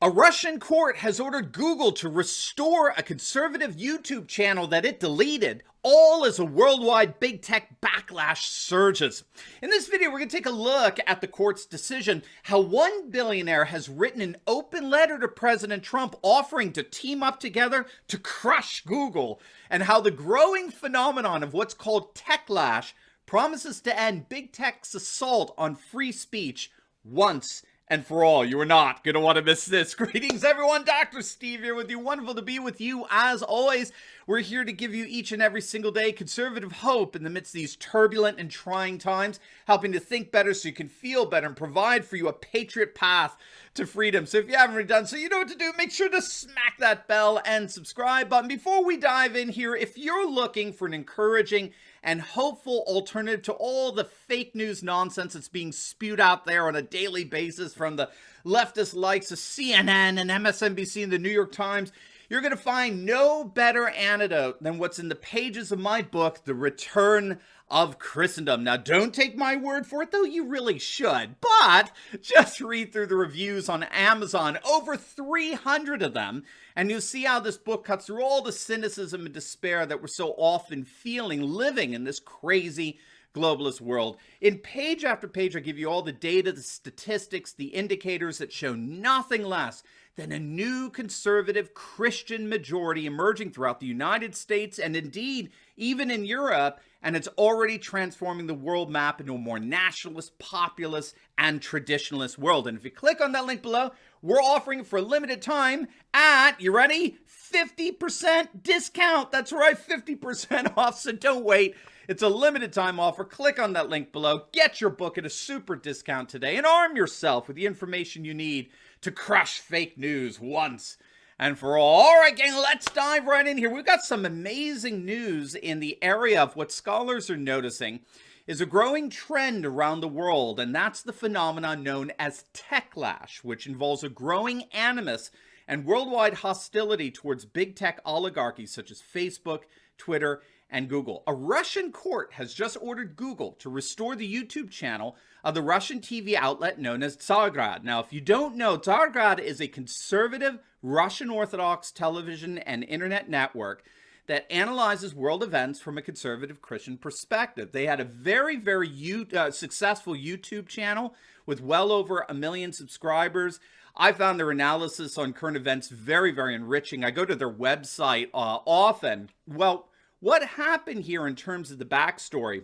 A Russian court has ordered Google to restore a conservative YouTube channel that it deleted, all as a worldwide big tech backlash surges. In this video, we're going to take a look at the court's decision, how one billionaire has written an open letter to President Trump offering to team up together to crush Google, and how the growing phenomenon of what's called Techlash promises to end big tech's assault on free speech once and for all. You are not going to want to miss this. Greetings, everyone. Dr. Steve here with you. Wonderful to be with you as always. We're here to give you each and every single day conservative hope in the midst of these turbulent and trying times, helping to think better so you can feel better and provide for you a patriot path to freedom. So if you haven't already done so, you know what to do. Make sure to smack that bell and subscribe button. Before we dive in here, if you're looking for an encouraging and hopeful alternative to all the fake news nonsense that's being spewed out there on a daily basis from the leftist likes of CNN and MSNBC and the New York Times, you're going to find no better antidote than what's in the pages of my book, The Return of Christendom. Now, don't take my word for it, though you really should, but just read through the reviews on Amazon, over 300 of them, and you'll see how this book cuts through all the cynicism and despair that we're so often feeling living in this crazy globalist world. In page after page, I give you all the data, the statistics, the indicators that show nothing less than a new conservative Christian majority emerging throughout the United States and indeed even in Europe, and it's already transforming the world map into a more nationalist, populist, and traditionalist world. And if you click on that link below, we're offering it for a limited time at, you ready? 50% discount. That's right, 50% off, so don't wait. It's a limited time offer. Click on that link below. Get your book at a super discount today and arm yourself with the information you need to crush fake news once and for all. All right, gang, let's dive right in here. We've got some amazing news in the area of what scholars are noticing is a growing trend around the world, and that's the phenomenon known as Techlash, which involves a growing animus and worldwide hostility towards big tech oligarchies such as Facebook, Twitter, and Google. A Russian court has just ordered Google to restore the YouTube channel of the Russian TV outlet known as Tsargrad. Now, if you don't know, Tsargrad is a conservative Russian Orthodox television and internet network that analyzes world events from a conservative Christian perspective. They had a very successful YouTube channel with well over 1 million subscribers. I found their analysis on current events very enriching. I go to their website often. Well, what happened here in terms of the backstory?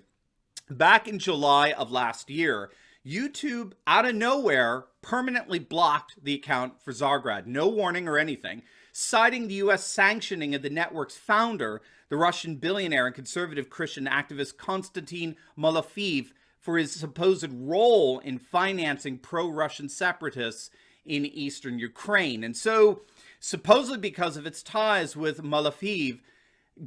Back in July of last year, YouTube, out of nowhere, permanently blocked the account for Tsargrad. No warning or anything, citing the U.S. sanctioning of the network's founder, the Russian billionaire and conservative Christian activist Konstantin Malachais, for his supposed role in financing pro-Russian separatists in eastern Ukraine. And so, supposedly because of its ties with Malachais,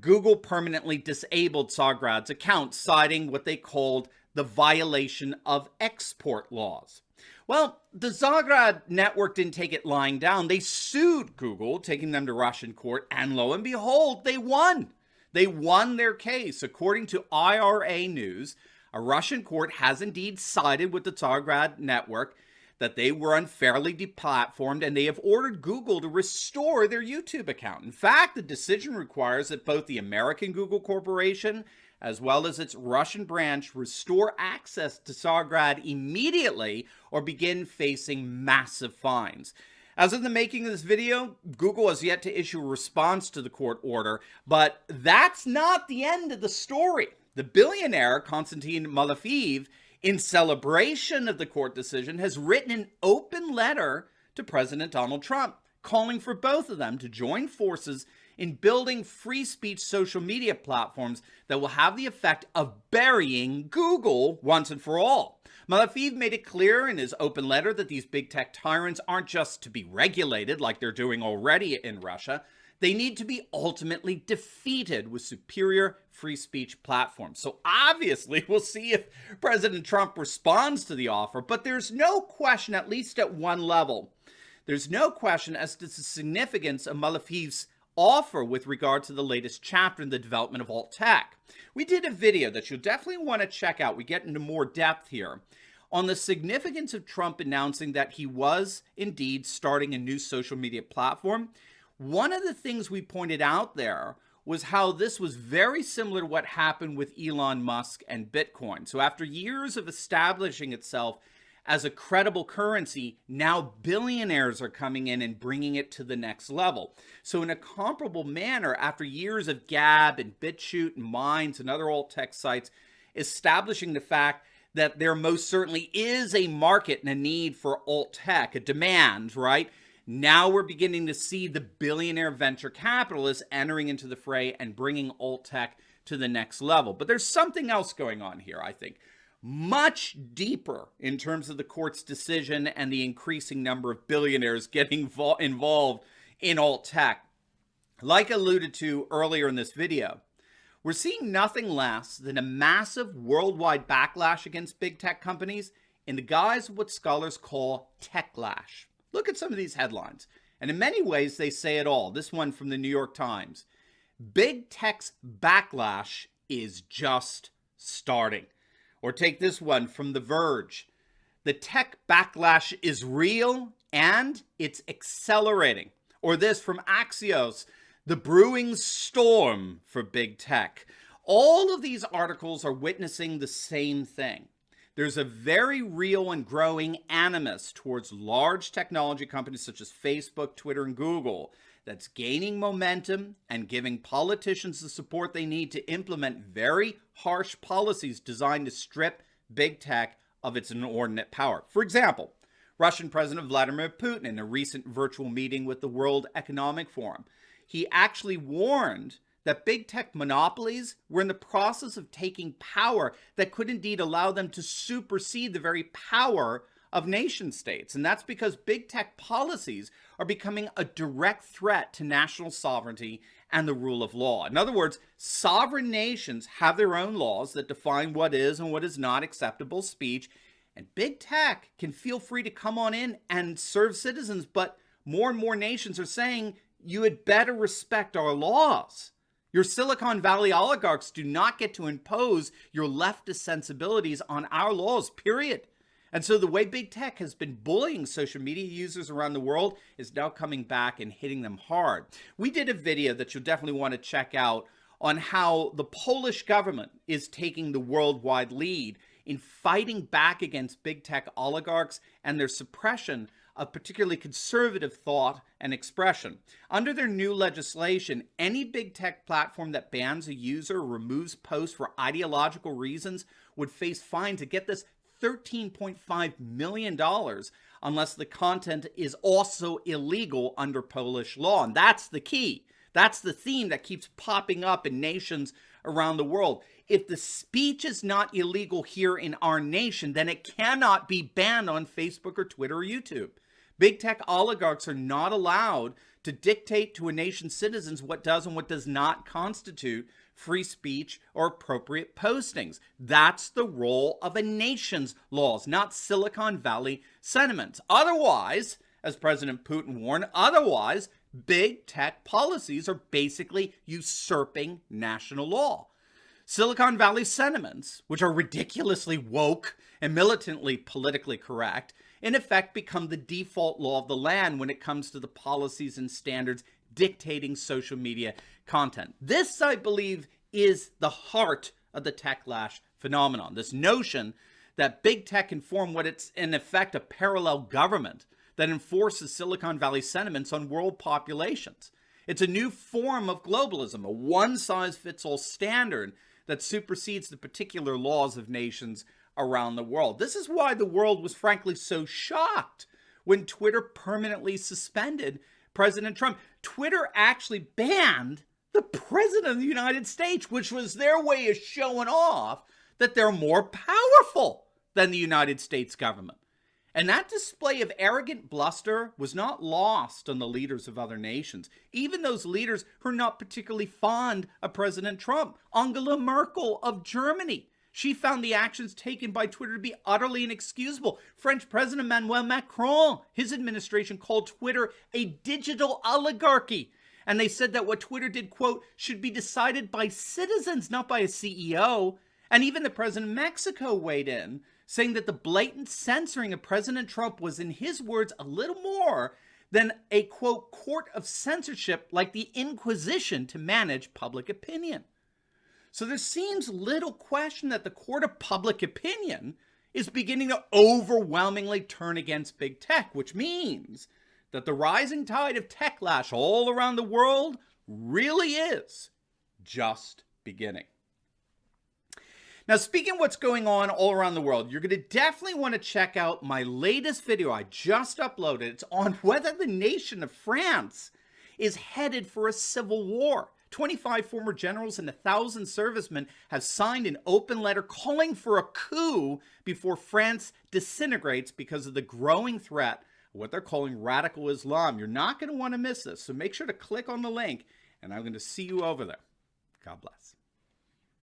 Google permanently disabled Tsargrad's account, citing what they called the violation of export laws. Well, the Tsargrad network didn't take it lying down. They sued Google, taking them to Russian court, and lo and behold, they won. They won their case. According to IRA News, a Russian court has indeed sided with the Tsargrad network that they were unfairly deplatformed, and they have ordered Google to restore their YouTube account. In fact, the decision requires that both the American Google Corporation as well as its Russian branch restore access to Tsargrad immediately or begin facing massive fines. As of the making of this video, Google has yet to issue a response to the court order, but that's not the end of the story. The billionaire, Konstantin Malachais, in celebration of the court decision, has written an open letter to President Donald Trump, calling for both of them to join forces in building free speech social media platforms that will have the effect of burying Google once and for all. Malachais made it clear in his open letter that these big tech tyrants aren't just to be regulated like they're doing already in Russia. They need to be ultimately defeated with superior free speech platforms. So obviously, we'll see if President Trump responds to the offer, but there's no question, at least at one level, there's no question as to the significance of Malachais' offer with regard to the latest chapter in the development of alt tech. We did a video that you'll definitely want to check out. We get into more depth here on the significance of Trump announcing that he was indeed starting a new social media platform. One of the things we pointed out there was how this was very similar to what happened with Elon Musk and Bitcoin. So after years of establishing itself as a credible currency, now billionaires are coming in and bringing it to the next level. So in a comparable manner, after years of Gab and BitChute and Minds and other alt tech sites establishing the fact that there most certainly is a market and a need for alt tech, a demand, right? Now we're beginning to see the billionaire venture capitalists entering into the fray and bringing alt tech to the next level. But there's something else going on here, I think, much deeper in terms of the court's decision and the increasing number of billionaires getting involved in alt tech. Like alluded to earlier in this video, we're seeing nothing less than a massive worldwide backlash against big tech companies in the guise of what scholars call Techlash. Look at some of these headlines, and in many ways they say it all. This one from the New York Times. Big Tech's backlash is just starting. Or take this one from The Verge. The tech backlash is real and it's accelerating. Or this from Axios. The brewing storm for big tech. All of these articles are witnessing the same thing. There's a very real and growing animus towards large technology companies such as Facebook, Twitter, and Google that's gaining momentum and giving politicians the support they need to implement very harsh policies designed to strip big tech of its inordinate power. For example, Russian President Vladimir Putin, in a recent virtual meeting with the World Economic Forum, he actually warned that big tech monopolies were in the process of taking power that could indeed allow them to supersede the very power of nation states. And that's because big tech policies are becoming a direct threat to national sovereignty and the rule of law. In other words, sovereign nations have their own laws that define what is and what is not acceptable speech. And big tech can feel free to come on in and serve citizens, but more and more nations are saying, you had better respect our laws. Your Silicon Valley oligarchs do not get to impose your leftist sensibilities on our laws, period. And so the way big tech has been bullying social media users around the world is now coming back and hitting them hard. We did a video that you'll definitely want to check out on how the Polish government is taking the worldwide lead in fighting back against big tech oligarchs and their suppression of particularly conservative thought and expression. Under their new legislation, any big tech platform that bans a user or removes posts for ideological reasons would face fines to get this $13.5 million unless the content is also illegal under Polish law. And that's the key. That's the theme that keeps popping up in nations around the world. If the speech is not illegal here in our nation, then it cannot be banned on Facebook or Twitter or YouTube. Big tech oligarchs are not allowed to dictate to a nation's citizens what does and what does not constitute free speech or appropriate postings. That's the role of a nation's laws, not Silicon Valley sentiments. Otherwise, as President Putin warned, otherwise, big tech policies are basically usurping national law. Silicon Valley sentiments, which are ridiculously woke and militantly politically correct, in effect become the default law of the land when it comes to the policies and standards dictating social media content. This, I believe, is the heart of the Techlash phenomenon. This notion that big tech can form what it's in effect a parallel government that enforces Silicon Valley sentiments on world populations. It's a new form of globalism, a one-size-fits-all standard that supersedes the particular laws of nations around the world. This is why the world was frankly so shocked when Twitter permanently suspended President Trump. Twitter actually banned the President of the United States, which was their way of showing off that they're more powerful than the United States government. And that display of arrogant bluster was not lost on the leaders of other nations, even those leaders who are not particularly fond of President Trump. Angela Merkel of Germany, she found the actions taken by Twitter to be utterly inexcusable. French President Emmanuel Macron, his administration called Twitter a digital oligarchy. And they said that what Twitter did, quote, should be decided by citizens, not by a CEO. And even the president of Mexico weighed in, saying that the blatant censoring of President Trump was, in his words, a little more than a, quote, court of censorship like the Inquisition to manage public opinion. So there seems little question that the court of public opinion is beginning to overwhelmingly turn against big tech, which means that the rising tide of techlash all around the world really is just beginning. Now, speaking of what's going on all around the world, you're going to definitely want to check out my latest video I just uploaded. It's on whether the nation of France is headed for a civil war. 25 former generals and 1,000 servicemen have signed an open letter calling for a coup before France disintegrates because of the growing threat of what they're calling radical Islam. You're not going to want to miss this, so make sure to click on the link, and I'm going to see you over there. God bless.